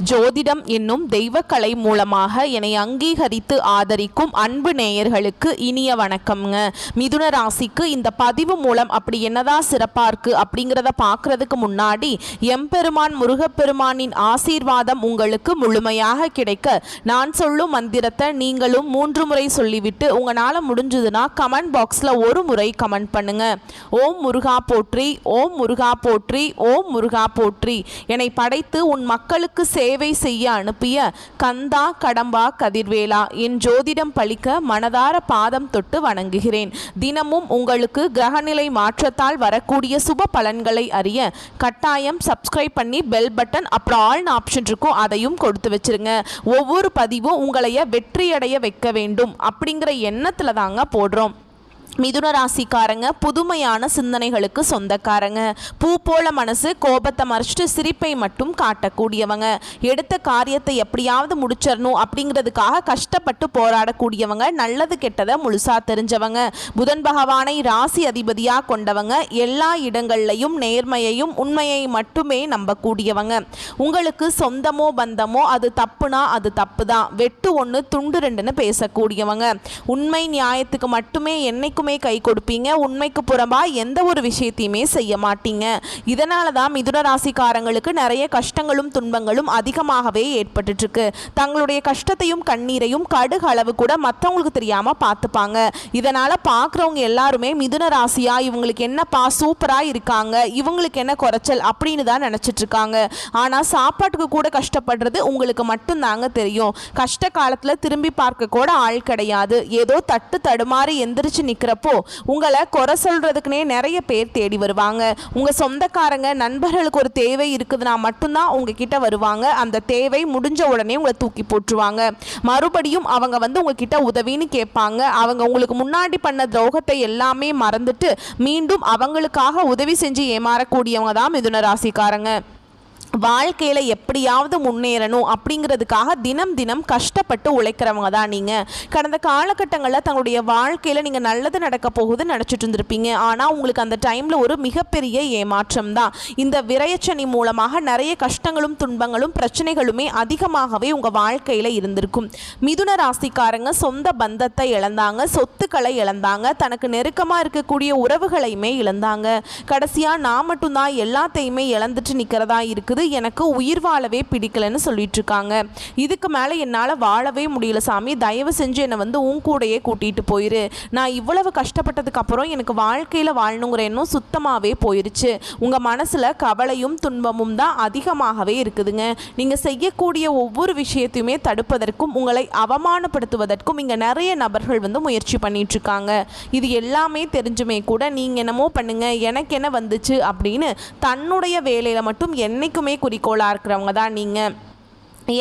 ஜோதிடம் என்னும் தெய்வக்கலை மூலமாக என்னை அங்கீகரித்து ஆதரிக்கும் அன்பு நேயர்களுக்கு இனிய வணக்கம்ங்க. மிதுன ராசிக்கு இந்த பதிவு மூலம் அப்படி என்னதான் சிறப்பாக இருக்குது அப்படிங்கிறத பார்க்குறதுக்கு முன்னாடி எம்பெருமான் முருகப்பெருமானின் ஆசீர்வாதம் உங்களுக்கு முழுமையாக கிடைக்க நான் சொல்லும் மந்திரத்தை நீங்களும் 3 முறை சொல்லிவிட்டு உங்களால் முடிஞ்சதுன்னா கமெண்ட் பாக்ஸில் ஒரு முறை கமெண்ட் பண்ணுங்க. ஓம் முருகா போற்றி, ஓம் முருகா போற்றி, ஓம் முருகா போற்றி. என்னை படைத்து உன் மக்களுக்கு சேவை செய்ய அனுப்பிய கந்தா கடம்பா கதிர்வேலா, என் ஜோதிடம் பழிக்க மனதார பாதம் தொட்டு வணங்குகிறேன். தினமும் உங்களுக்கு கிரகநிலை மாற்றத்தால் வரக்கூடிய சுப பலன்களை அறிய கட்டாயம் சப்ஸ்கிரைப் பண்ணி பெல் பட்டன் அப்புறம் ஆல் ஆப்ஷன் இருக்கும், அதையும் கொடுத்து வச்சிருங்க. ஒவ்வொரு பதிவும் உங்களைய வெற்றியடைய வைக்க வேண்டும் அப்படிங்கிற எண்ணத்துல தாங்க போடுறோம். மிதுன ராசிக்காரங்க புதுமையான சிந்தனைகளுக்கு சொந்தக்காரங்க. பூ போல மனசு, கோபத்தை மறைச்சிட்டு சிரிப்பை மட்டும் காட்டக்கூடியவங்க. எடுத்த காரியத்தை எப்படியாவது முடிச்சிடணும் அப்படிங்கிறதுக்காக கஷ்டப்பட்டு போராடக்கூடியவங்க. நல்லது கெட்டதை முழுசா தெரிஞ்சவங்க. புதன் பகவானை ராசி அதிபதியாக கொண்டவங்க. எல்லா இடங்கள்லையும் நேர்மையையும் உண்மையை மட்டுமே நம்பக்கூடியவங்க. உங்களுக்கு சொந்தமோ பந்தமோ அது தப்புனா அது தப்பு தான், வெட்டு ஒன்று துண்டு ரெண்டுன்னு பேசக்கூடியவங்க. உண்மை நியாயத்துக்கு மட்டுமே என்னைக்குமே கை கொடுப்பீங்க. உண்மைக்கு புறம்பா எந்த ஒரு விஷயத்தையுமே செய்ய மாட்டீங்க. இதனால தான் மிதுன ராசிக்காரங்களுக்கு நிறைய கஷ்டங்களும் துன்பங்களும் அதிகமாகவே ஏற்பட்டு இருக்கு. தங்களுடைய கஷ்டத்தையும் கண்ணீரையும் கடுகு அளவு கூட மற்றவங்களுக்கு தெரியாம பார்த்துப்பாங்க. இதனால பார்க்குறவங்க எல்லாருமே மிதுன ராசியா இவங்களுக்கு என்னப்பா சூப்பரா இருக்காங்க, இவங்களுக்கு என்ன குறைச்சல் அப்படின்னு தான் நினைச்சிட்டு இருக்காங்க. ஆனா சாப்பாட்டுக்கு கூட கஷ்டப்படுறது உங்களுக்கு மட்டும்தாங்க தெரியும். கஷ்ட காலத்துல திரும்பி பார்க்க கூட ஆள் கிடையாது. ஏதோ தட்டு தடுமாறி எந்திரிச்சு நிக்கிறப்போ உங்களை குறை சொல்றதுக்குனே நிறைய பேர் தேடி வருவாங்க. உங்க சொந்தக்காரங்க நண்பர்களுக்கு ஒரு தேவை இருக்குதுன்னா மட்டும்தான் உங்ககிட்ட வருவாங்க. அந்த தேவை முடிஞ்ச உடனே உங்களை தூக்கி போட்டுருவாங்க. மறுபடியும் அவங்க உங்ககிட்ட உதவின்னு கேட்பாங்க. அவங்க உங்களுக்கு முன்னாடி பண்ண துரோகத்தை எல்லாமே மறந்துட்டு மீண்டும் அவங்களுக்காக உதவி செஞ்சு ஏமாறக்கூடியவங்க தான் மிதுன ராசிக்காரங்க. வாழ்க்கையில் எப்படியாவது முன்னேறணும் அப்படிங்கிறதுக்காக தினம் தினம் கஷ்டப்பட்டு உழைக்கிறவங்க தான் நீங்கள். கடந்த காலகட்டங்களில் தங்களுடைய வாழ்க்கையில் நீங்கள் நல்லது நடக்க போகுதுன்னு நினச்சிட்டு இருந்திருப்பீங்க. ஆனால் உங்களுக்கு அந்த டைமில் ஒரு மிகப்பெரிய ஏமாற்றம் தான். இந்த விரயச்சனி மூலமாக நிறைய கஷ்டங்களும் துன்பங்களும் பிரச்சனைகளுமே அதிகமாகவே உங்கள் வாழ்க்கையில் இருந்திருக்கும். மிதுன ராசிக்காரங்க சொந்த பந்தத்தை இழந்தாங்க, சொத்துக்களை இழந்தாங்க, தனக்கு நெருக்கமாக இருக்கக்கூடிய உறவுகளையுமே இழந்தாங்க. கடைசியாக நான் மட்டும்தான் எல்லாத்தையுமே இழந்துட்டு நிற்கிறதா இருக்குது, எனக்கு உயிர் வாழவே பிடிக்கலன்னு சொல்லிட்டு இருக்காங்க. இதுக்கு மேலே என்னால் வாழவே முடியல சாமி, தயவு செஞ்சு என்னை உன் கூடையே கூட்டிகிட்டு போயிரு. நான் இவ்வளவு கஷ்டப்பட்டதுக்கு அப்புறம் எனக்கு வாழ்க்கையில் வாழணுங்கிற எண்ணம் சுத்தமாகவே போயிருச்சு. உங்கள் மனசில் கவலையும் துன்பமும் தான் அதிகமாகவே இருக்குதுங்க. நீங்கள் செய்யக்கூடிய ஒவ்வொரு விஷயத்தையுமே தடுப்பதற்கும் உங்களை அவமானப்படுத்துவதற்கும் இங்கே நிறைய நபர்கள் முயற்சி பண்ணிட்டு இருக்காங்க. இது எல்லாமே தெரிஞ்சுமே கூட நீங்கள் என்னமோ பண்ணுங்க, எனக்கு என்ன வந்துச்சு அப்படின்னு தன்னுடைய வேலையில் மட்டும் என்னைக்குமே குறிக்கோளாக இருக்கிறவங்க தான் நீங்கள்.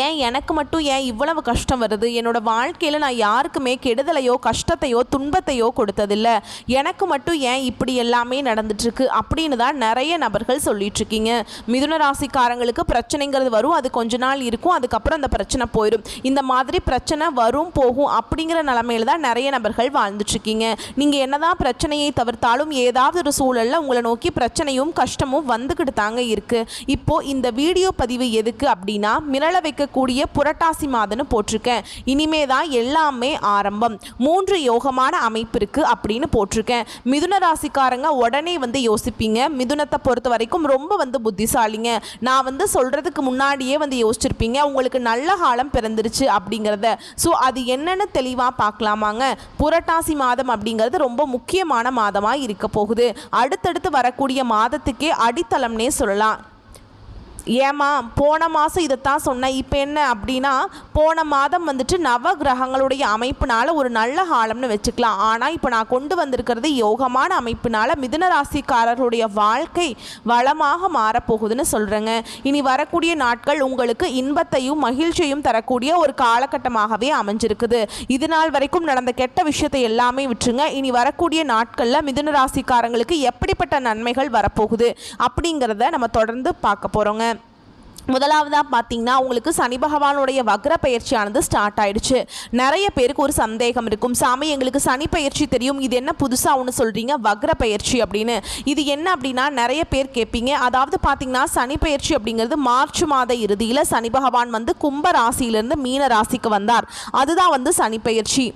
ஏன் எனக்கு மட்டும் ஏன் இவ்வளவு கஷ்டம் வருது, என்னோட வாழ்க்கையில் நான் யாருக்குமே கெடுதலையோ கஷ்டத்தையோ துன்பத்தையோ கொடுத்ததில்லை, எனக்கு மட்டும் ஏன் இப்படி எல்லாமே நடந்துட்டுருக்கு அப்படின்னு தான் நிறைய நபர்கள் சொல்லிட்டு இருக்கீங்க. மிதுன ராசிக்காரங்களுக்கு பிரச்சனைங்கிறது வரும், அது கொஞ்ச நாள் இருக்கும், அதுக்கப்புறம் அந்த பிரச்சனை போயிடும். இந்த மாதிரி பிரச்சனை வரும் போகும் அப்படிங்கிற நிலைமையில தான் நிறைய நபர்கள் வாழ்ந்துட்டுருக்கீங்க. நீங்கள் என்னதான் பிரச்சனையை தவிர்த்தாலும் ஏதாவது ஒரு சூழலில் உங்களை நோக்கி பிரச்சனையும் கஷ்டமும் வந்துக்கிட்டு தாங்க இருக்குது. இப்போது இந்த வீடியோ பதிவு எதுக்கு அப்படின்னா, மிரள கூடிய புரட்டாசி மாதம்னு போட்டிருக்கேன். இனிமே தான் எல்லாமே ஆரம்பம். 3 யோகமான அமைப்பு இருக்கு அப்படின்னு போட்டிருக்கேன். மிதுன ராசிக்காரங்க உடனே யோசிப்பீங்க, மிதுனத்தை பொறுத்த வரைக்கும் ரொம்ப புத்திசாலிங்க, நான் சொல்றதுக்கு முன்னாடியே யோசிச்சிருப்பீங்க உங்களுக்கு நல்ல காலம் பிறந்துருச்சு அப்படிங்கிறத. ஸோ அது என்னன்னு தெளிவாக பார்க்கலாமாங்க. புரட்டாசி மாதம் அப்படிங்கிறது ரொம்ப முக்கியமான மாதமாக இருக்க போகுது. அடுத்தடுத்து வரக்கூடிய மாதத்துக்கே அடித்தளம்னே சொல்லலாம். ஏமா போன மாதம் இதைத்தான் சொன்னேன், இப்போ என்ன அப்படின்னா போன மாதம் நவ கிரகங்களுடைய அமைப்பினால ஒரு நல்ல காலம்னு வச்சுக்கலாம். ஆனால் இப்போ நான் கொண்டு வந்திருக்கிறது யோகமான அமைப்பினால மிதுன ராசிக்காரர்களுடைய வாழ்க்கை வளமாக மாறப்போகுதுன்னு சொல்கிறேங்க. இனி வரக்கூடிய நாட்கள் உங்களுக்கு இன்பத்தையும் மகிழ்ச்சியையும் தரக்கூடிய ஒரு காலகட்டமாகவே அமைஞ்சிருக்குது. இது நாள் வரைக்கும் நடந்த கெட்ட விஷயத்தை எல்லாமே விட்டுருங்க. இனி வரக்கூடிய நாட்களில் மிதுன ராசிக்காரங்களுக்கு எப்படிப்பட்ட நன்மைகள் வரப்போகுது அப்படிங்கிறத நம்ம தொடர்ந்து பார்க்க போகிறோங்க. முதலாவதாக பார்த்தீங்கன்னா உங்களுக்கு சனி பகவானுடைய வக்ர பயிற்சியானது ஸ்டார்ட் ஆயிடுச்சு. நிறைய பேருக்கு ஒரு சந்தேகம் இருக்கும், சாமி எங்களுக்கு சனி பயிற்சி தெரியும், இது என்ன புதுசாக ஒன்று சொல்கிறீங்க வக்ர பயிற்சி அப்படின்னு. இது என்ன அப்படின்னா நிறைய பேர் கேட்பீங்க. அதாவது பார்த்தீங்கன்னா சனி பயிற்சி அப்படிங்கிறது மார்ச் மாத இறுதியில் சனி பகவான் வந்து கும்ப ராசியிலிருந்து மீன ராசிக்கு வந்தார். அதுதான் வந்து சனி பயிற்சி.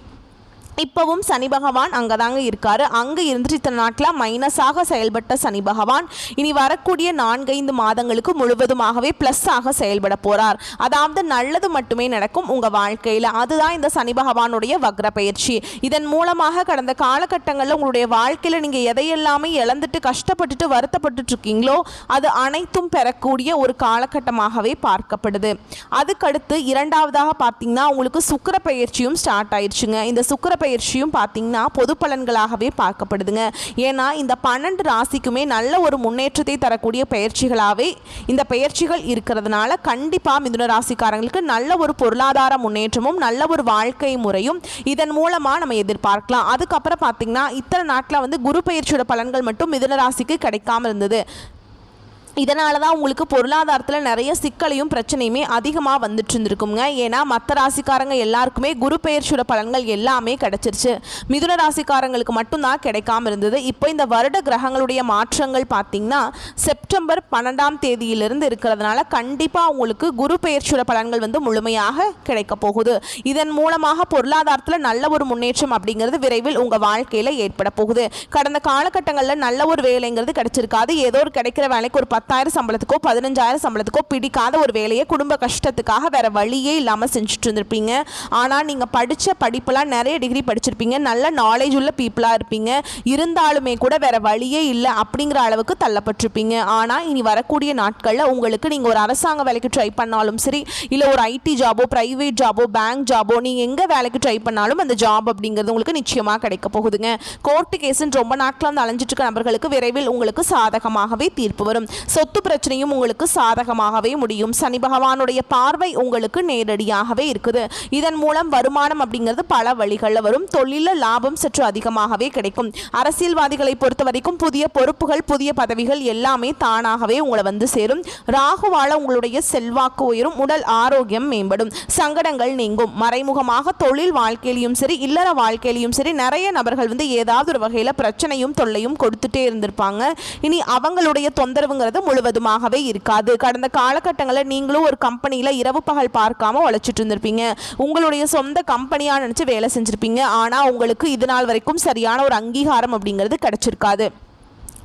இப்போவும் சனி பகவான் அங்கே தாங்க இருக்கார். அங்கே இருந்துட்டு இத்தனை நாட்டில் மைனஸாக செயல்பட்ட சனி பகவான் இனி வரக்கூடிய 4-5 மாதங்களுக்கு முழுவதுமாகவே ப்ளஸ்ஸாக செயல்பட போகிறார். அதாவது நல்லது மட்டுமே நடக்கும் உங்கள் வாழ்க்கையில். அதுதான் இந்த சனி பகவானுடைய வக்ர பயிற்சி. இதன் மூலமாக கடந்த காலகட்டங்களில் உங்களுடைய வாழ்க்கையில் நீங்கள் எதையெல்லாமே இழந்துட்டு கஷ்டப்பட்டுட்டு வருத்தப்பட்டு இருக்கீங்களோ அது அனைத்தும் பெறக்கூடிய ஒரு காலகட்டமாகவே பார்க்கப்படுது. அதுக்கடுத்து இரண்டாவதாக பார்த்தீங்கன்னா உங்களுக்கு சுக்கிர பயிற்சியும் ஸ்டார்ட் ஆயிடுச்சுங்க. இந்த சுக்கிர பயிற்சியும் பார்த்தீங்கன்னா பொது பலன்களாகவே பார்க்கப்படுதுங்க. ஏன்னா இந்த 12 ராசிக்குமே நல்ல ஒரு முன்னேற்றத்தை தரக்கூடிய பயிற்சிகளாகவே இந்த பயிற்சிகள் இருக்கிறதுனால கண்டிப்பாக மிதுன ராசிக்காரங்களுக்கு நல்ல ஒரு பொருளாதார முன்னேற்றமும் நல்ல ஒரு வாழ்க்கை முறையும் இதன் மூலமாக நம்ம எதிர்பார்க்கலாம். அதுக்கப்புறம் பார்த்தீங்கன்னா இத்தனை நாட்டில் வந்து குரு பயிற்சியோட பலன்கள் மட்டும் மிதுன ராசிக்கு கிடைக்காம இருந்தது. இதனால தான் உங்களுக்கு பொருளாதாரத்தில் நிறைய சிக்கலையும் பிரச்சனையுமே அதிகமாக வந்துட்டு இருந்திருக்குங்க. ஏன்னா மற்ற ராசிக்காரங்க எல்லாருக்குமே குரு பெயர்ச்சியோட பலன்கள் எல்லாமே கிடைச்சிருச்சு. மிதுன ராசிக்காரங்களுக்கு மட்டும்தான் கிடைக்காம இருந்தது. இப்போ இந்த வருட கிரகங்களுடைய மாற்றங்கள் பார்த்திங்கன்னா செப்டம்பர் 12ஆம் தேதியிலிருந்து இருக்கிறதுனால கண்டிப்பாக உங்களுக்கு குரு பெயர்ச்சியோட பலன்கள் வந்து முழுமையாக கிடைக்க போகுது. இதன் மூலமாக பொருளாதாரத்தில் நல்ல ஒரு முன்னேற்றம் அப்படிங்கிறது விரைவில் உங்கள் வாழ்க்கையில் ஏற்பட போகுது. கடந்த காலகட்டங்களில் நல்ல ஒரு வேலைங்கிறது கிடைச்சிருக்காது. ஏதோ ஒரு கிடைக்கிற வேலைக்கு ஒரு 10,000 சம்பளத்துக்கோ 15,000 சம்பளத்துக்கோ பிடிக்காத ஒரு வேலையை குடும்ப கஷ்டத்துக்காக வேற வழியே இல்லாமல் செஞ்சுட்டு இருந்திருப்பீங்க. ஆனால் நீங்கள் படித்த படிப்பெல்லாம் நிறைய டிகிரி படிச்சிருப்பீங்க, நல்ல நாலேஜ் உள்ள பீப்புளாக இருப்பீங்க. இருந்தாலுமே கூட வேற வழியே இல்லை அப்படிங்கிற அளவுக்கு தள்ளப்பட்டிருப்பீங்க. ஆனால் இனி வரக்கூடிய நாட்களில் உங்களுக்கு நீங்கள் ஒரு அரசாங்க வேலைக்கு ட்ரை பண்ணாலும் சரி, இல்லை ஒரு ஐடி ஜாபோ ப்ரைவேட் ஜாபோ பேங்க் ஜாபோ நீங்கள் எங்கே வேலைக்கு ட்ரை பண்ணாலும் அந்த ஜாப் அப்படிங்கிறது உங்களுக்கு நிச்சயமாக கிடைக்க போகுதுங்க. கோர்ட்டு கேஸுன்னு ரொம்ப நாட்கள் வந்து அலைஞ்சிட்டு இருக்க நபர்களுக்கு விரைவில் உங்களுக்கு சாதகமாகவே தீர்ப்பு வரும். சொத்து பிரச்சனையும் உங்களுக்கு சாதகமாகவே முடியும். சனி பகவானுடைய பார்வை உங்களுக்கு நேரடியாகவே இருக்குது. இதன் மூலம் வருமானம் அப்படிங்கிறது பல வழிகளில் வரும். தொழிலில் லாபம் சற்று அதிகமாகவே கிடைக்கும். அரசியல்வாதிகளை பொறுத்த வரைக்கும் புதிய பொறுப்புகள் புதிய பதவிகள் எல்லாமே தானாகவே உங்களை வந்து சேரும். ராகுவால உங்களுடைய செல்வாக்கு உயரும். உடல் ஆரோக்கியம் மேம்படும். சங்கடங்கள் நீங்கும். மறைமுகமாக தொழில் வாழ்க்கையிலையும் சரி இல்லற வாழ்க்கையிலையும் சரி நிறைய நபர்கள் வந்து ஏதாவது ஒரு வகையில் பிரச்சனையும் தொல்லையும் கொடுத்துட்டே இருந்திருப்பாங்க. இனி அவங்களுடைய தொந்தரவுங்கிறது முழுவதுமாகவே இருக்காது. கடந்த காலகட்டங்களில் நீங்களும் ஒரு கம்பெனியில் இரவு பகல் பார்க்காம உழைச்சிட்டு இருந்திருப்பீங்க. உங்களுடைய சொந்த கம்பெனியாக நினச்சி வேலை செஞ்சுருப்பீங்க. ஆனால் உங்களுக்கு இது நாள் வரைக்கும் சரியான ஒரு அங்கீகாரம் அப்படிங்கிறது கிடைச்சிருக்காது.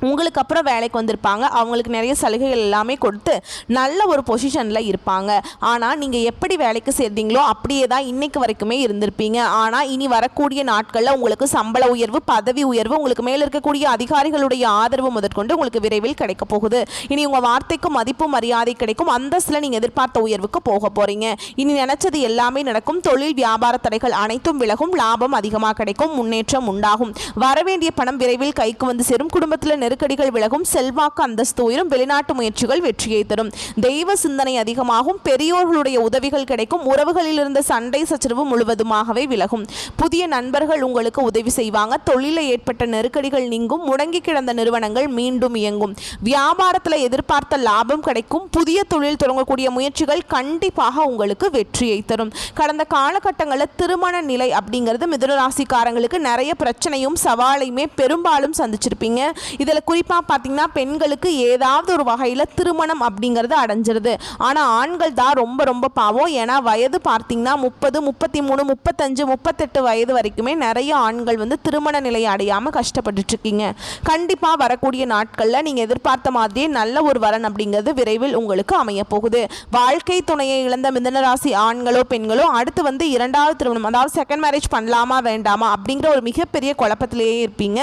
உங்களுக்கு அப்புறம் வேலைக்கு வந்திருப்பாங்க. அவங்களுக்கு நிறைய சலுகைகள் எல்லாமே கொடுத்து நல்ல ஒரு பொசிஷனில் இருப்பாங்க. ஆனால் நீங்கள் எப்படி வேலைக்கு சேர்ந்தீங்களோ அப்படியே தான் இன்றைக்கு வரைக்குமே இருந்திருப்பீங்க. ஆனால் இனி வரக்கூடிய நாட்களில் உங்களுக்கு சம்பள உயர்வு பதவி உயர்வு உங்களுக்கு மேலே இருக்கக்கூடிய அதிகாரிகளுடைய ஆதரவு முதற்கொண்டு உங்களுக்கு விரைவில் கிடைக்க போகுது. இனி உங்கள் வார்த்தைக்கு மதிப்பு மரியாதை கிடைக்கும். அந்தஸ்தில் நீங்கள் எதிர்பார்த்த உயர்வுக்கு போக போகிறீங்க. இனி நினச்சது எல்லாமே நடக்கும். தொழில் வியாபார தடைகள் அனைத்தும் விலகும். லாபம் அதிகமாக கிடைக்கும். முன்னேற்றம் உண்டாகும். வரவேண்டிய பணம் விரைவில் கைக்கு வந்து சேரும். குடும்பத்தில் நெருக்கடிகள் விலகும். செல்வாக்கு அந்தஸ்து உயரும். வெளிநாட்டு முயற்சிகள் வெற்றியை தரும். தெய்வ சிந்தனை அதிகமாகும். பெரியோர்களுடைய உதவிகள் கிடைக்கும். உறவுகளில் இருந்த சண்டை சச்சரவு முழுவதுமாகவே விலகும். புதிய நண்பர்கள் உங்களுக்கு உதவி செய்வாங்க. தொழிலில் ஏற்பட்ட நெருக்கடிகள் நீங்கும். முடங்கி கிடந்த நிறுவனங்கள் மீண்டும் இயங்கும். வியாபாரத்தில் எதிர்பார்த்த லாபம் கிடைக்கும். புதிய தொழில் தொடங்கக்கூடிய முயற்சிகள் கண்டிப்பாக உங்களுக்கு வெற்றியை தரும். கடந்த காலகட்டங்களில் திருமண நிலை அப்படிங்கிறது மிதுன ராசிக்காரங்களுக்கு நிறைய பிரச்சனையும் சவாலையுமே பெரும்பாலும் சந்திச்சிருப்பீங்க. இதில் குறிப்பாக பார்த்தீங்கன்னா பெண்களுக்கு ஏதாவது ஒரு வகையில் திருமணம் அப்படிங்கிறது அடைஞ்சிருது. ஆனால் ஆண்கள் தான் ரொம்ப ரொம்ப பாவம். ஏன்னா வயது பார்த்தீங்கன்னா 30, 33, 35, 38 வயது வரைக்குமே நிறைய ஆண்கள் வந்து திருமண நிலையை அடையாமல் கஷ்டப்பட்டுட்டு இருக்கீங்க. கண்டிப்பாக வரக்கூடிய நாட்களில் நீங்கள் எதிர்பார்த்த மாதிரியே நல்ல ஒரு வரன் அப்படிங்கிறது விரைவில் உங்களுக்கு அமைய போகுது. வாழ்க்கை துணையை இழந்த மிதுன ராசி ஆண்களோ பெண்களோ அடுத்து வந்து 2வது திருமணம் அதாவது செகண்ட் மேரேஜ் பண்ணலாமா வேண்டாமா அப்படிங்கிற ஒரு மிகப்பெரிய குழப்பத்திலேயே இருப்பீங்க.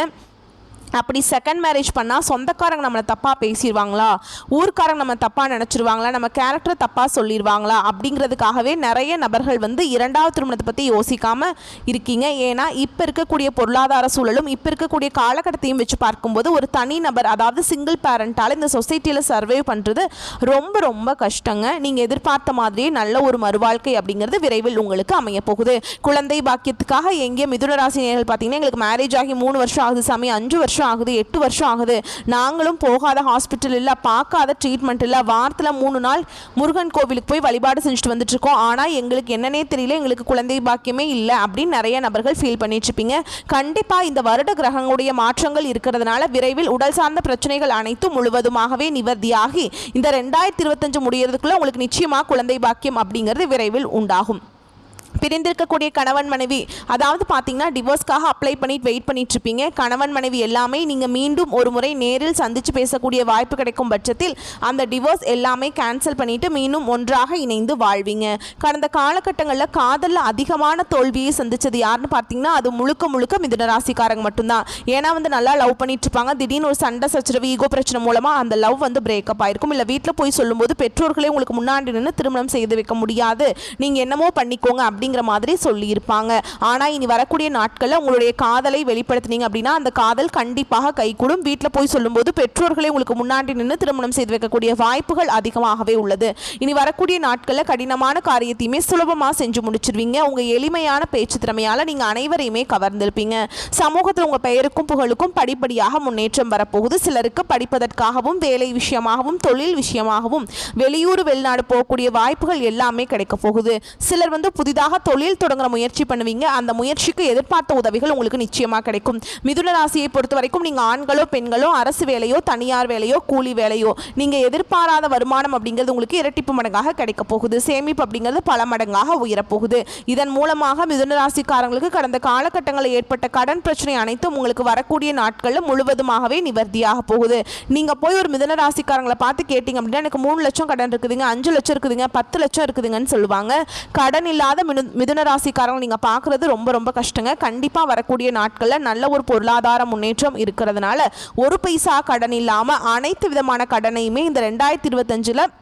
அப்படி செகண்ட் மேரேஜ் பண்ணால் சொந்தக்காரங்க நம்மளை தப்பாக பேசிடுவாங்களா, ஊர்க்காரங்க நம்ம தப்பாக நினச்சிருவாங்களா, நம்ம கேரக்டரை தப்பாக சொல்லிடுவாங்களா அப்படிங்கிறதுக்காகவே நிறைய நபர்கள் வந்து 2வது திருமணத்தை பற்றி யோசிக்காமல் இருக்கீங்க. ஏன்னா இப்போ இருக்கக்கூடிய பொருளாதார சூழலும் இப்போ இருக்கக்கூடிய காலகட்டத்தையும் வச்சு பார்க்கும்போது ஒரு தனி நபர் அதாவது சிங்கிள் பேரண்டால் இந்த சொசைட்டியில் சர்வே பண்ணுறது ரொம்ப ரொம்ப கஷ்டங்க. நீங்கள் எதிர்பார்த்த மாதிரியே நல்ல ஒரு மறுவாழ்க்கை அப்படிங்கிறது விரைவில் உங்களுக்கு அமைய போகுது. குழந்தை பாக்கியத்துக்காக எங்கே மிதுன ராசி நேயர்கள் பார்த்தீங்கன்னா எங்களுக்கு மேரேஜ் ஆகி 3 வருஷம் ஆகுது சாமி, 5 வருஷம் வருஷம் ஆகுது, 8 வருஷம் ஆகுது, நாங்களும் போகாத ஹாஸ்பிட்டல் இல்லை, பார்க்காத ட்ரீட்மெண்ட் இல்லை, வாரத்தில் 3 நாள் முருகன் கோவிலுக்கு போய் வழிபாடு செஞ்சுட்டு வந்துட்டு இருக்கோம், ஆனால் எங்களுக்கு என்னன்னே தெரியல, எங்களுக்கு குழந்தை பாக்கியமே இல்லை அப்படின்னு நிறைய நபர்கள் ஃபீல் பண்ணிட்டு இருப்பீங்க. கண்டிப்பாக இந்த வருட கிரகங்களுடைய மாற்றங்கள் இருக்கிறதுனால விரைவில் உடல் சார்ந்த பிரச்சனைகள் அனைத்தும் முழுவதுமாகவே நிவர்த்தியாகி இந்த 2025 முடியறதுக்குள்ள உங்களுக்கு நிச்சயமாக குழந்தை பாக்கியம் அப்படிங்கிறது விரைவில் உண்டாகும். பிரிந்திருக்கக்கூடிய கணவன் மனைவி, அதாவது பார்த்தீங்கன்னா டிவோர்ஸ்க்காக அப்ளை பண்ணிட்டு வெயிட் பண்ணிட்டு இருப்பீங்க. கணவன் மனைவி எல்லாமே நீங்கள் மீண்டும் ஒரு முறை நேரில் சந்தித்து பேசக்கூடிய வாய்ப்பு கிடைக்கும் பட்சத்தில் அந்த டிவோர்ஸ் எல்லாமே கேன்சல் பண்ணிட்டு மீண்டும் ஒன்றாக இணைந்து வாழ்வீங்க. கடந்த காலகட்டங்களில் காதலில் அதிகமான தோல்வியை சந்தித்தது யாருன்னு பார்த்தீங்கன்னா அது முழுக்க முழுக்க மிதுன ராசிக்காரங்க மட்டும்தான். ஏன்னா நல்லா லவ் பண்ணிட்டு இருப்பாங்க, திடீர்னு ஒரு சண்டை சச்சரவு ஈகோ பிரச்சனை மூலமாக அந்த லவ் பிரேக்கப் ஆயிருக்கும். இல்லை வீட்டில் போய் சொல்லும்போது பெற்றோர்களே உங்களுக்கு முன்னாடி நின்று திருமணம் செய்து வைக்க முடியாது, நீங்கள் என்னமோ பண்ணிக்கோங்க அப்படிங்கிற மாதிரி சொல்லியிருப்பாங்க. ஆனால் இனி வரக்கூடிய நாட்களில் உங்களுடைய காதலை வெளிப்படுத்தினீங்க அப்படின்னா அந்த காதல் கண்டிப்பாக கைகூடும். வீட்டில் போய் சொல்லும்போது பெற்றோர்களே உங்களுக்கு முன்னாடி நின்று திருமணம் செய்து வைக்கக்கூடிய வாய்ப்புகள் அதிகமாகவே உள்ளது. இனி வரக்கூடிய நாட்களில் கடினமான காரியத்தையுமே சுலபமாக செஞ்சு முடிச்சிருவீங்க. உங்கள் எளிமையான பேச்சு திறமையால் நீங்கள் அனைவரையுமே கவர்ந்திருப்பீங்க. சமூகத்தில் உங்கள் பெயருக்கும் புகழுக்கும் படிப்படியாக முன்னேற்றம் வரப்போகுது. சிலருக்கு படிப்பதற்காகவும் வேலை விஷயமாகவும் தொழில் விஷயமாகவும் வெளியூர் வெளிநாடு போகக்கூடிய வாய்ப்புகள் எல்லாமே கிடைக்க போகுது. சிலர் புதிதாக தொழில் தொடங்குற முயற்சி பண்ணுவீங்க. அந்த முயற்சிக்கு எதிர்பார்த்த உதவிகள் உங்களுக்கு நிச்சயமாக கிடைக்கும். மிதுன ராசியை பொறுத்த வரைக்கும் நீங்கள் ஆண்களோ பெண்களோ அரசு வேலையோ தனியார் வேலையோ கூலி வேலையோ நீங்கள் எதிர்பாராத வருமானம் அப்படிங்கிறது உங்களுக்கு இரட்டிப்பு மடங்காக கிடைக்க போகுது. சேமிப்பு அப்படிங்கிறது பல மடங்காக உயரப்போகுது. இதன் மூலமாக மிதுன ராசிக்காரங்களுக்கு கடந்த காலகட்டங்களில் ஏற்பட்ட கடன் பிரச்சனை அனைத்தும் உங்களுக்கு வரக்கூடிய நாட்களில் முழுவதுமாகவே நிவர்த்தியாக போகுது. நீங்கள் போய் ஒரு மிதுன ராசிக்காரங்களை பார்த்து கேட்டீங்க அப்படின்னா எனக்கு 3 லட்சம் கடன் இருக்குதுங்க, 5 லட்சம் இருக்குதுங்க, 10 லட்சம் இருக்குதுங்கன்னு சொல்லுவாங்க. கடன் இல்லாத மிதுன ராசிக்காரங்க நீங்கள் பார்க்குறது ரொம்ப ரொம்ப கஷ்டங்க. கண்டிப்பாக வரக்கூடிய நாட்களில் நல்ல ஒரு பொருளாதார முன்னேற்றம் இருக்கிறதுனால ஒரு பைசா கடன் இல்லாமல் அனைத்து விதமான கடனையுமே இந்த 2025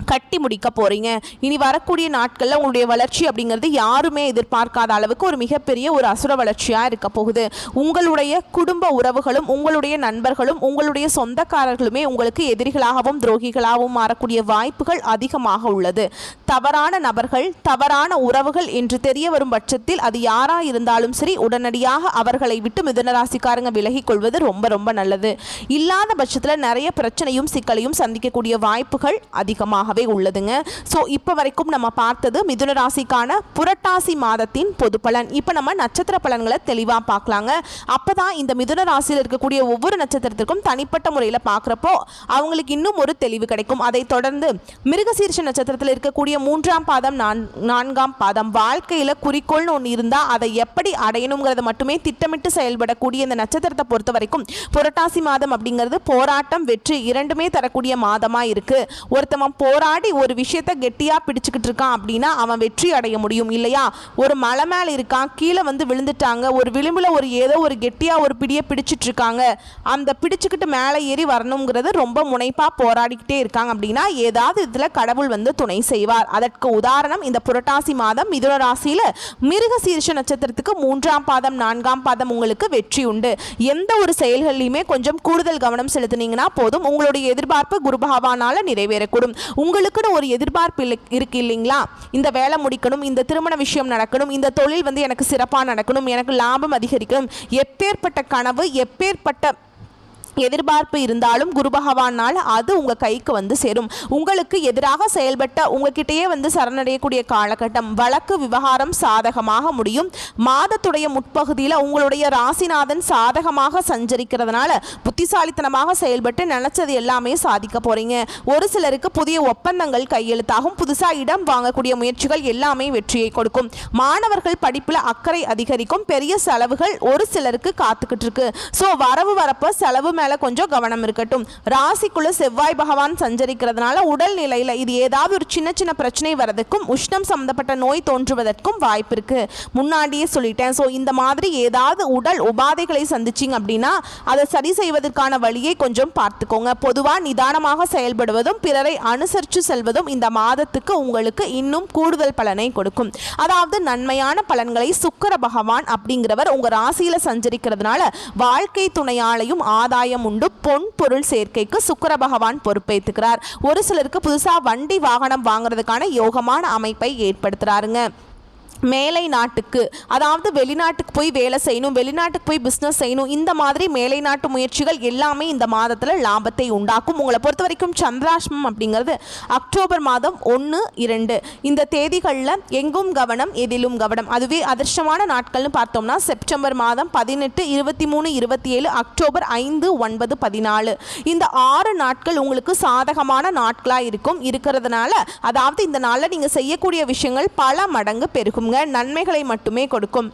கட்டி முடிக்க போகிறீங்க. இனி வரக்கூடிய நாட்களில் உங்களுடைய வளர்ச்சி அப்படிங்கிறது யாருமே எதிர்பார்க்காத அளவுக்கு ஒரு மிகப்பெரிய ஒரு அசுர வளர்ச்சியாக இருக்க போகுது. உங்களுடைய குடும்ப உறவுகளும் உங்களுடைய நண்பர்களும் உங்களுடைய சொந்தக்காரர்களுமே உங்களுக்கு எதிரிகளாகவும் துரோகிகளாகவும் மாறக்கூடிய வாய்ப்புகள் அதிகமாக உள்ளது. தவறான நபர்கள் தவறான உறவுகள் என்று தெரிய வரும் பட்சத்தில் அது யாராக இருந்தாலும் சரி உடனடியாக அவர்களை விட்டு மிதுன ராசிக்காரங்க விலகி கொள்வது ரொம்ப ரொம்ப நல்லது. இல்லாத பட்சத்தில் நிறைய பிரச்சனையும் சிக்கலையும் சந்திக்கக்கூடிய வாய்ப்புகள் அதிகமாக உள்ளதுங்க. சோ இப்போ வரைக்கும் நம்ம பார்த்தது மிதுன ராசிக்கான புரட்டாசி மாதத்தின் பொது பலன். இப்போ நம்ம நட்சத்திர பலன்களை தெளிவா பார்க்கலாங்க. அப்பதான் இந்த மிதுன ராசியில் இருக்கக்கூடிய ஒவ்வொரு நட்சத்திரத்திற்கும் தனிப்பட்ட முறையில் பார்க்குறப்போ அவங்களுக்கு இன்னும் ஒரு தெளிவு கிடைக்கும். அதை தொடர்ந்து மிருகசீரிஷ நட்சத்திரத்தில் இருக்கக்கூடிய 3ஆம் பாதம் 4ஆம் பாதம் வாழ்க்கையில் குறிக்கோள்னு ஒன்று இருந்தால் அதை எப்படி அடையணுங்கிறத மட்டுமே திட்டமிட்டு செயல்படக்கூடிய இந்த நட்சத்திரத்தை பொறுத்த வரைக்கும் புரட்டாசி மாதம் அப்படிங்கிறது போராட்டம் வெற்றி இரண்டுமே தரக்கூடிய மாதமா இருக்கு. ஒருத்தவன் போராடி ஒரு விஷயத்தை கெட்டியா பிடிச்சுக்கிட்டு இருக்கான் அப்படின்னா அவன் வெற்றி அடைய முடியும் இல்லையா? ஒரு மலை மேல இருக்கான், கீழே விழுந்துட்டாங்க, ஒரு விளிம்புல ஏதோ ஒரு கெட்டியா ஒரு பிடியை பிடிச்சிட்டு இருக்காங்க, அந்த பிடிச்சுக்கிட்டு மேலே ஏறி வரணுங்கிறது ரொம்ப முனைப்பா போராடிக்கிட்டே இருக்காங்க அப்படின்னா ஏதாவது இதுல கடவுள் துணை செய்வார். அதற்கு உதாரணம் இந்த புரட்டாசி மாதம் மிதுன ராசியில மிருகசீரிஷ நட்சத்திரத்துக்கு 3ஆம் பாதம் 4ஆம் பாதம் உங்களுக்கு வெற்றி உண்டு. எந்த ஒரு செயல்களிலுமே கொஞ்சம் கூடுதல் கவனம் செலுத்தினீங்கன்னா போதும், உங்களுடைய எதிர்பார்ப்பு குரு பகவானால நிறைவேறக்கூடும். உங்களுக்குன்னு ஒரு எதிர்பார்ப்பு இருக்கு இல்லைங்களா? இந்த வேலை முடிக்கணும், இந்த திருமண விஷயம் நடக்கணும், இந்த தொழில் எனக்கு சிறப்பாக நடக்கணும், எனக்கு லாபம் அதிகரிக்கணும், எப்பேற்பட்ட கனவு எப்பேற்பட்ட எதிர்பார்ப்பு இருந்தாலும் குரு பகவானால் அது உங்க கைக்கு சேரும். உங்களுக்கு எதிராக செயல்பட்ட உங்ககிட்டயே சரணடையக்கூடிய காலகட்டம். வழக்கு விவகாரம் சாதகமாக முடியும். மாதத்துடைய முற்பகுதியில் உங்களுடைய ராசிநாதன் சாதகமாக சஞ்சரிக்கிறதுனால புத்திசாலித்தனமாக செயல்பட்டு நினைச்சது எல்லாமே சாதிக்க போறீங்க. ஒரு சிலருக்கு புதிய ஒப்பந்தங்கள் கையெழுத்தாகும். புதுசா இடம் வாங்கக்கூடிய முயற்சிகள் எல்லாமே வெற்றியை கொடுக்கும். மாணவர்கள் படிப்புல அக்கறை அதிகரிக்கும். பெரிய செலவுகள் ஒரு சிலருக்கு காத்துக்கிட்டு இருக்கு. சோ வரவு வரப்ப செலவு மேல கொஞ்சம் கவனம் இருக்கட்டும். ராசிக்குள்ள செவ்வாய் பகவான் சஞ்சரிக்கிறதுனால உடல் நிலையில இது ஏதாவது ஒரு சின்ன சின்ன பிரச்சனை வரதுக்கும் உஷ்ணம் சம்பந்தப்பட்ட நோய் தோன்றுவதற்கும் வாய்ப்பு இருக்கு. முன்னாடியே சொல்லிட்டேன். சோ இந்த மாதிரி ஏதாவது உடல் உபாதைகளை சந்திச்சிங்க அப்படின்னா அதை சரி செய்வதற்கான வழியை கொஞ்சம் பார்த்துக்கோங்க. பொதுவா நிதானமாக செயல்படுவதும் பிறரை அனுசரித்து செல்வதும் இந்த மாதத்துக்கு உங்களுக்கு இன்னும் கூடுதல் பலனை கொடுக்கும். அதாவது நன்மையான பலன்களை சுக்கிர பகவான் அப்படிங்கிறவர் உங்க ராசியில சஞ்சரிக்கிறதுனால வாழ்க்கை துணையாளையும் ஆதாயம் உண்டு. பொன் பொருள் சேர்க்கைக்கு சுக்கிர பகவான் பொறுப்பேற்றுக்கிறார். ஒரு சிலருக்கு புதுசா வண்டி வாகனம் வாங்குறதுக்கான யோகமான அமைப்பை ஏற்படுத்துறாருங்க. மேலை நாட்டுக்கு, அதாவது வெளிநாட்டுக்கு போய் வேலை செய்யணும், வெளிநாட்டுக்கு போய் பிஸ்னஸ் செய்யணும், இந்த மாதிரி மேலை நாட்டு முயற்சிகள் எல்லாமே இந்த மாதத்தில் லாபத்தை உண்டாக்கும். உங்களை பொறுத்த வரைக்கும் சந்திராஷ்டமம் அப்படிங்கிறது அக்டோபர் மாதம் 1, 2 இந்த தேதிகளில் எங்கும் கவனம் எதிலும் கவனம். அதுவே அதிர்ஷ்டமான நாட்கள்னு பார்த்தோம்னா செப்டம்பர் மாதம் 18, 23, 27, அக்டோபர் 5, 9, 14 இந்த 6 நாட்கள் உங்களுக்கு சாதகமான நாட்களாக இருக்கிறதுனால, அதாவது இந்த நாளில் நீங்கள் செய்யக்கூடிய விஷயங்கள் பல மடங்கு பெருகும், நன்மைகளை மட்டுமே கொடுக்கும்.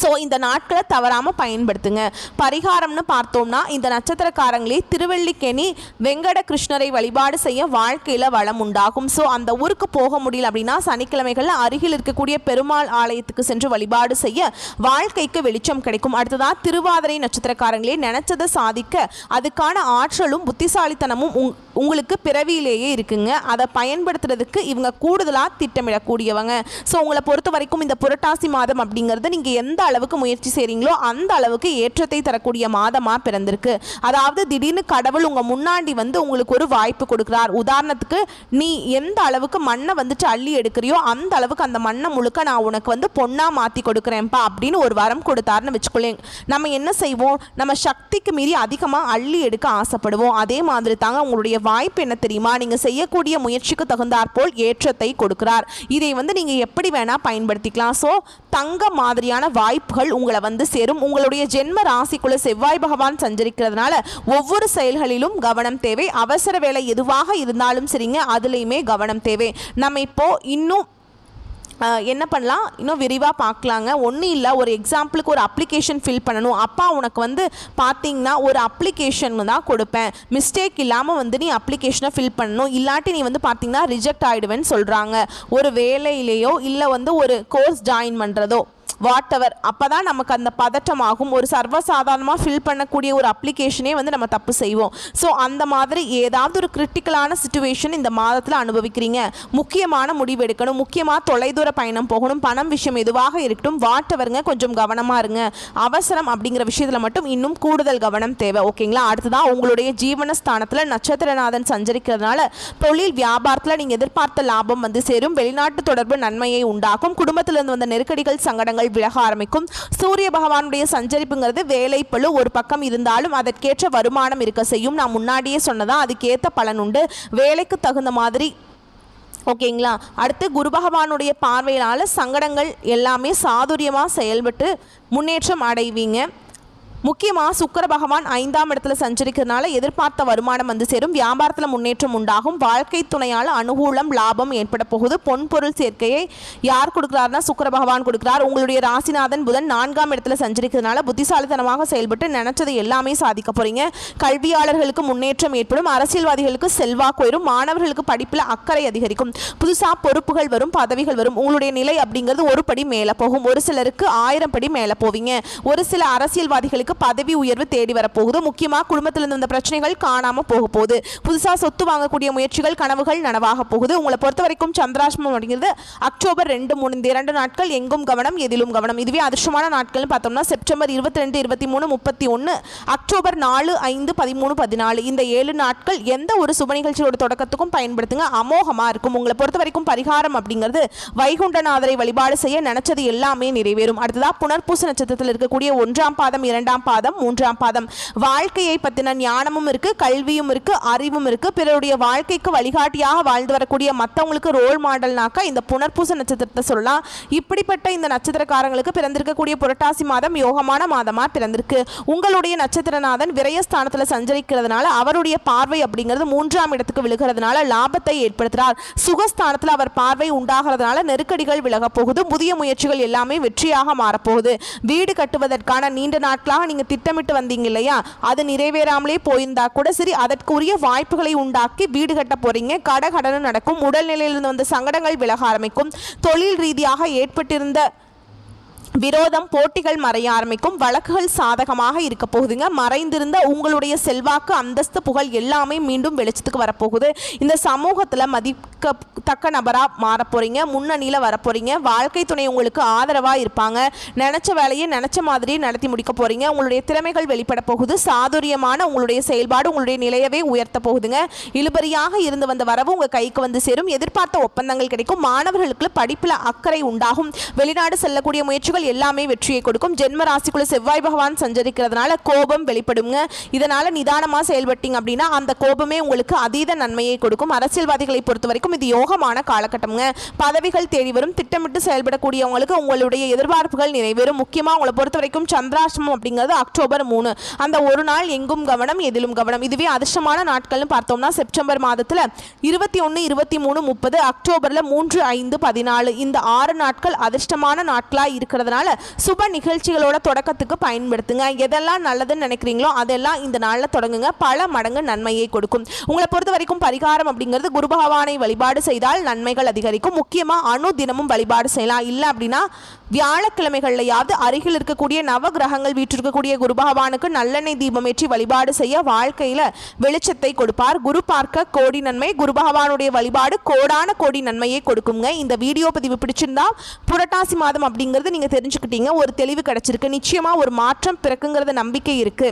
ஸோ இந்த நாட்களை தவறாமல் பயன்படுத்துங்க. பரிகாரம்னு பார்த்தோம்னா இந்த நட்சத்திரக்காரங்களே திருவல்லிக்கேணி வெங்கட கிருஷ்ணரை வழிபாடு செய்ய வாழ்க்கையில் வளம் உண்டாகும். ஸோ அந்த ஊருக்கு போக முடியல அப்படின்னா சனிக்கிழமைகளில் அருகில் இருக்கக்கூடிய பெருமாள் ஆலயத்துக்கு சென்று வழிபாடு செய்ய வாழ்க்கைக்கு வெளிச்சம் கிடைக்கும். அடுத்ததாக திருவாதிரை நட்சத்திரக்காரங்களே நினைச்சதை சாதிக்க அதுக்கான ஆற்றலும் புத்திசாலித்தனமும் உங்களுக்கு பிறவியிலேயே இருக்குங்க. அதை பயன்படுத்துறதுக்கு இவங்க கூடுதலாக திட்டமிடக்கூடியவங்க. ஸோ உங்களை பொறுத்த வரைக்கும் இந்த புரட்டாசி மாதம் அப்படிங்கிறது நீங்கள் எந்த அளவுக்கு முயற்சி செய்றீங்களோ அந்த அளவுக்கு ஏற்றத்தை தரக்கூடிய மாதமா பிறந்திருக்கு. அதாவது திடீர்னு கடவுள் உங்க முன்னாடி வந்து உங்களுக்கு ஒரு வாய்ப்பு கொடுக்கிறார். உதாரணத்துக்கு நீ எந்த அளவுக்கு மண்ணை வந்துட்டு அள்ளி எடுக்கிறியோ அந்த அளவுக்கு அந்த மண்ணை முழுக்க நான் உனக்கு வந்து பொண்ணா மாத்தி கொடுக்குறேன்ப்பா அப்படின்னு ஒரு வரம் கொடுத்தாருன்னு வச்சுக்கொள்ளேன். நம்ம என்ன செய்வோம், நம்ம சக்திக்கு மீறி அதிகமாக அள்ளி எடுக்க ஆசைப்படுவோம். அதே மாதிரி தாங்க உங்களுடைய வாய்ப்பு என்ன தெரியுமா, நீங்க செய்யக்கூடிய முயற்சிக்கு தகுந்தாற்போல் ஏற்றத்தை கொடுக்கிறார். இதை வந்து நீங்க எப்படி வேணா பயன்படுத்திக்கலாம். ஸோ தங்க மாதிரியான வாய்ப்புகள் உங்களை வந்து சேரும். உங்களுடைய ஜென்ம ராசிக்குள்ள செவ்வாய் பகவான் சஞ்சரிக்கிறதுனால ஒவ்வொரு செயல்களிலும் கவனம் தேவை. அவசர வேலை எதுவாக இருந்தாலும் சரிங்க, அதுலேயுமே கவனம் தேவை. நம்ம இப்போ இன்னும் என்ன பண்ணலாம், இன்னும் விரிவாக பார்க்கலாங்க. ஒன்றும் இல்லை, ஒரு எக்ஸாம்பிளுக்கு ஒரு அப்ளிகேஷன் ஃபில் பண்ணணும். அப்பா உனக்கு வந்து பார்த்தீங்கன்னா ஒரு அப்ளிகேஷன் தான் கொடுப்பேன், மிஸ்டேக் இல்லாமல் வந்து நீ அப்ளிகேஷனை ஃபில் பண்ணணும், இல்லாட்டி நீ வந்து பார்த்தீங்கன்னா ரிஜெக்ட் ஆகிடுவேன்னு சொல்கிறாங்க. ஒரு வேலையிலேயோ இல்லை வந்து ஒரு கோர்ஸ் ஜாயின் பண்ணுறதோ வாட் எவர், அப்போ தான் நமக்கு அந்த பதட்டமாகும். ஒரு சர்வசாதாரணமாக ஃபில் பண்ணக்கூடிய ஒரு அப்ளிகேஷனே வந்து நம்ம தப்பு செய்வோம். ஸோ அந்த மாதிரி ஏதாவது ஒரு கிரிட்டிக்கலான சிச்சுவேஷன் இந்த மாதத்தில் அனுபவிக்கிறீங்க, முக்கியமான முடிவு எடுக்கணும், முக்கியமாக தொலைதூர பயணம் போகணும், பணம் விஷயம் எதுவாக இருக்கட்டும், வாட் எவருங்க, கொஞ்சம் கவனமாக இருங்க. அவசரம் அப்படிங்கிற விஷயத்தில் மட்டும் இன்னும் கூடுதல் கவனம் தேவை. ஓகேங்களா. அடுத்ததான் உங்களுடைய ஜீவனஸ்தானத்தில் நட்சத்திரநாதன் சஞ்சரிக்கிறதுனால தொழில் வியாபாரத்தில் நீங்கள் எதிர்பார்த்த லாபம் வந்து சேரும். வெளிநாட்டு தொடர்பு நன்மையை உண்டாக்கும். குடும்பத்திலிருந்து வந்த நெருக்கடிகள் சங்கடங்கள் விலக ஆரம்பிக்கும். சூரிய பகவானுடைய சஞ்சரிப்புங்கிறது வேலை பளு ஒரு பக்கம் இருந்தாலும் அதற்கேற்ற வருமானம் இருக்க செய்யும். நான் முன்னாடியே சொன்னதா அதுக்கேற்ற பலன் உண்டு, வேலைக்கு தகுந்த மாதிரி. ஓகேங்களா. அடுத்து குரு பகவானுடைய பார்வையினால சங்கடங்கள் எல்லாமே சாதுரியமாக செயல்பட்டு முன்னேற்றம் அடைவீங்க. முக்கியமாக சுக்கிர பகவான் 5ஆம் இடத்துல சஞ்சரிக்கிறதுனால எதிர்பார்த்த வருமானம் வந்து சேரும். வியாபாரத்தில் முன்னேற்றம் உண்டாகும். வாழ்க்கை துணையால் அனுகூலம் லாபம் ஏற்பட போகுது. பொன்பொருள் சேர்க்கையை யார் கொடுக்குறாருன்னா சுக்கிர பகவான் கொடுக்குறார். உங்களுடைய ராசிநாதன் புதன் 4ஆம் இடத்துல சஞ்சரிக்கிறதுனால புத்திசாலித்தனமாக செயல்பட்டு நினைச்சதை எல்லாமே சாதிக்க போறீங்க. கல்வியாளர்களுக்கு முன்னேற்றம் ஏற்படும். அரசியல்வாதிகளுக்கு செல்வாக்கு உயரும். மாணவர்களுக்கு படிப்பில் அக்கறை அதிகரிக்கும். புதுசாக பொறுப்புகள் வரும், பதவிகள் வரும். உங்களுடைய நிலை அப்படிங்கிறது ஒரு படி மேலே போகும். ஒரு சிலருக்கு 1000 படி மேலே போவீங்க. ஒரு சில அரசியல்வாதிகளுக்கு பதவி உயர்வு தேடி வரப்போகுது. முக்கியமாக குடும்பத்திலிருந்து வந்த பிரச்சனைகள் காணாம போக போகுது. புதுசாக சொத்து வாங்கக்கூடிய முயற்சிகள் கனவுகள் நனவாக போகுது. உங்களை பொறுத்த வரைக்கும் சந்திராஷ்டமம் அப்படிங்கிறது அக்டோபர் 2, 3 இந்த 2 நாட்கள் எங்கும் கவனம் எதிலும் கவனம். இதுவே அதிர்ஷ்டமான நாட்கள் பார்த்தோம்னா செப்டம்பர் 22, 23, 31, அக்டோபர் 4, 5, 13, 14 இந்த 7 நாட்கள் எந்த ஒரு சுப நிகழ்ச்சியோட தொடக்கத்துக்கும் பயன்படுத்துங்க, அமோகமா இருக்கும். உங்களை பொறுத்த வரைக்கும் பரிகாரம் அப்படிங்கிறது வைகுண்டநாதரை வழிபாடு செய்ய நினைச்சது எல்லாமே நிறைவேறும். அடுத்ததா புனர்பூச நட்சத்திரத்தில் இருக்கக்கூடிய 1ஆம் பாதம், 2ஆம் பாதம், 3ஆம் பாதம். வாழ்க்கையை பத்தின ஞானமும் இருக்கு, கல்வியும் இருக்கு, அறிவும் இருக்கு. பிறருடைய வாழ்க்கைக்கு வழிகாட்டியாக வாழ்ந்து வரக்கூடிய மற்றவங்களுக்கு ரோல் மாடல்னாக்கா இந்த புனர்பூச நட்சத்திரத்தை சொல்லலாம். இப்படிப்பட்ட இந்த நட்சத்திரக்காரங்களுக்கு பிறந்திருக்கக்கூடிய புரட்டாசி மாதம் யோகமான மாதமா பிறந்திருக்கு. உங்களுடைய நட்சத்திரநாதன் விரயஸ்தானத்தில் சஞ்சரிக்கிறதுனால அவருடைய பார்வை அப்படிங்கிறது 3ஆம் இடத்துக்கு விழுகிறதுனால லாபத்தை ஏற்படுத்துகிறார். சுகஸ்தானத்தில் அவர் பார்வை உண்டாகிறதுனால நெருக்கடிகள் விலக போகுது. புதிய முயற்சிகள் எல்லாமே வெற்றியாக மாறப்போகுது. வீடு கட்டுவதற்கான நீண்ட நாட்களாக நீங்க திட்டமிட்டு வந்தீங்க இல்லையா, அது நிறைவேறாமலே போயிருந்தா கூட சரி, அதற்குரிய வாய்ப்புகளை உண்டாக்கி வீடு கட்ட போறீங்க. கடன் நடக்கும். உடல்நிலையிலிருந்து வந்த சங்கடங்கள் விலக ஆரம்பிக்கும். தொழில் ரீதியாக ஏற்பட்டிருந்த விரோதம் போட்டிகள் மறைய ஆரம்பிக்கும். வழக்குகள் சாதகமாக இருக்க போகுதுங்க. மறைந்திருந்த உங்களுடைய செல்வாக்கு அந்தஸ்து புகழ் எல்லாமே மீண்டும் வெளிச்சத்துக்கு வரப்போகுது. இந்த சமூகத்தில் மதிக்கத்தக்க நபராக மாற போறீங்க. முன்னணியில் வரப்போறீங்க. வாழ்க்கை துணை உங்களுக்கு ஆதரவாக இருப்பாங்க. நினைச்ச வேலையை நினைச்ச மாதிரியே நடத்தி முடிக்க போறீங்க. உங்களுடைய திறமைகள் வெளிப்பட போகுது. சாதுரியமான உங்களுடைய செயல்பாடு உங்களுடைய நிலையவே உயர்த்த போகுதுங்க. இழுபறியாக இருந்து வந்த வரவு உங்க கைக்கு வந்து சேரும். எதிர்பார்த்த ஒப்பந்தங்கள் கிடைக்கும். மாணவர்களுக்கு படிப்பில் அக்கறை உண்டாகும். வெளிநாடு செல்லக்கூடிய முயற்சிகள் எல்லாமே வெற்றியை கொடுக்கும். ஜென்ம ராசிக்குள்ள செவ்வாய் பகவான் சஞ்சரிக்கிறதுனால கோபம் வெளிப்படுங்க. இதனால நிதானமா செயல்பட்டீங்க அப்படின்னா அந்த கோபமே உங்களுக்கு அதீத நன்மையை கொடுக்கும். அரசியல்வாதிகளை பொறுத்த வரைக்கும் இது யோகமான காலகட்டம்ங்க. பதவிகள் தேடி வரும். திட்டமிட்டு செயல்படக்கூடியவங்களுக்கு உங்களுடைய எதிர்பார்ப்புகள் நிறைவேறும். முக்கியமா உங்களை பொறுத்த வரைக்கும் சந்திராஷ்டமம் அப்படிங்கிறது அக்டோபர் 3. அந்த ஒரு நாள் எங்கும் கவனம் எதிலும் கவனம். இதுவே அதிர்ஷ்டமான நாட்கள்னு பார்த்தோம்னா செப்டம்பர் மாதத்துல 21, 23, 30, அக்டோபர்ல 3, 5, 14 இந்த 6 நாட்கள் அதிர்ஷ்டமான நாட்களா இருக்கிறதுனால சுப நிகழ்ச்சிகளோட தொடக்கத்துக்கு பயன்படுத்துங்க. எதெல்லாம் நல்லதுன்னு நினைக்கிறீங்களோ அதெல்லாம் இந்த நாளில் தொடங்குங்க. பல மடங்கு நன்மையை கொடுக்கும். உங்களை பொறுத்த வரைக்கும் பரிகாரம் அப்படிங்கிறது குரு பகவானை வழிபாடு செய்தால் நன்மைகள் அதிகரிக்கும். முக்கியமா அணு தினமும் வழிபாடு செய்யலாம். இல்லை அப்படின்னா வியாழக்கிழமைகள்லையாவது அருகில் இருக்கக்கூடிய நவ கிரகங்கள் வீற்றிருக்கக்கூடிய குரு பகவானுக்கு நல்லெண்ணெய் தீபம் ஏற்றி வழிபாடு செய்ய வாழ்க்கையில வெளிச்சத்தை கொடுப்பார். குரு பார்க்க கோடி நன்மை. குரு பகவானுடைய வழிபாடு கோடான கோடி நன்மையை கொடுக்குங்க. இந்த வீடியோ பதிவு பிடிச்சிருந்தா புரட்டாசி மாதம் அப்படிங்கிறது நீங்க தெரிஞ்சுக்கிட்டீங்க. ஒரு தெளிவு கிடைச்சிருக்கு. நிச்சயமா ஒரு மாற்றம் பிறக்குங்கிறத நம்பிக்கை இருக்கு.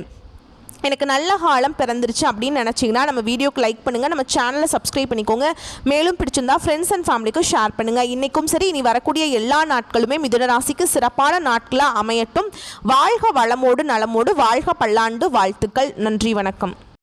எனக்கு நல்ல காலம் பிறந்துருச்சு அப்படின்னு நினச்சிங்கன்னா நம்ம வீடியோக்கு லைக் பண்ணுங்கள். நம்ம சேனலை சப்ஸ்கிரைப் பண்ணிக்கோங்க. மேலும் பிடிச்சிருந்தா ஃப்ரெண்ட்ஸ் அண்ட் ஃபேமிலிக்கு ஷேர் பண்ணுங்கள். இன்றைக்கும் சரி இனி வரக்கூடிய எல்லா நாட்களுமே மிதுன ராசிக்கு சிறப்பான நாட்களாக அமையட்டும். வாழ்க வளமோடு நலமோடு வாழ்க பல்லாண்டு வாழ்த்துக்கள். நன்றி, வணக்கம்.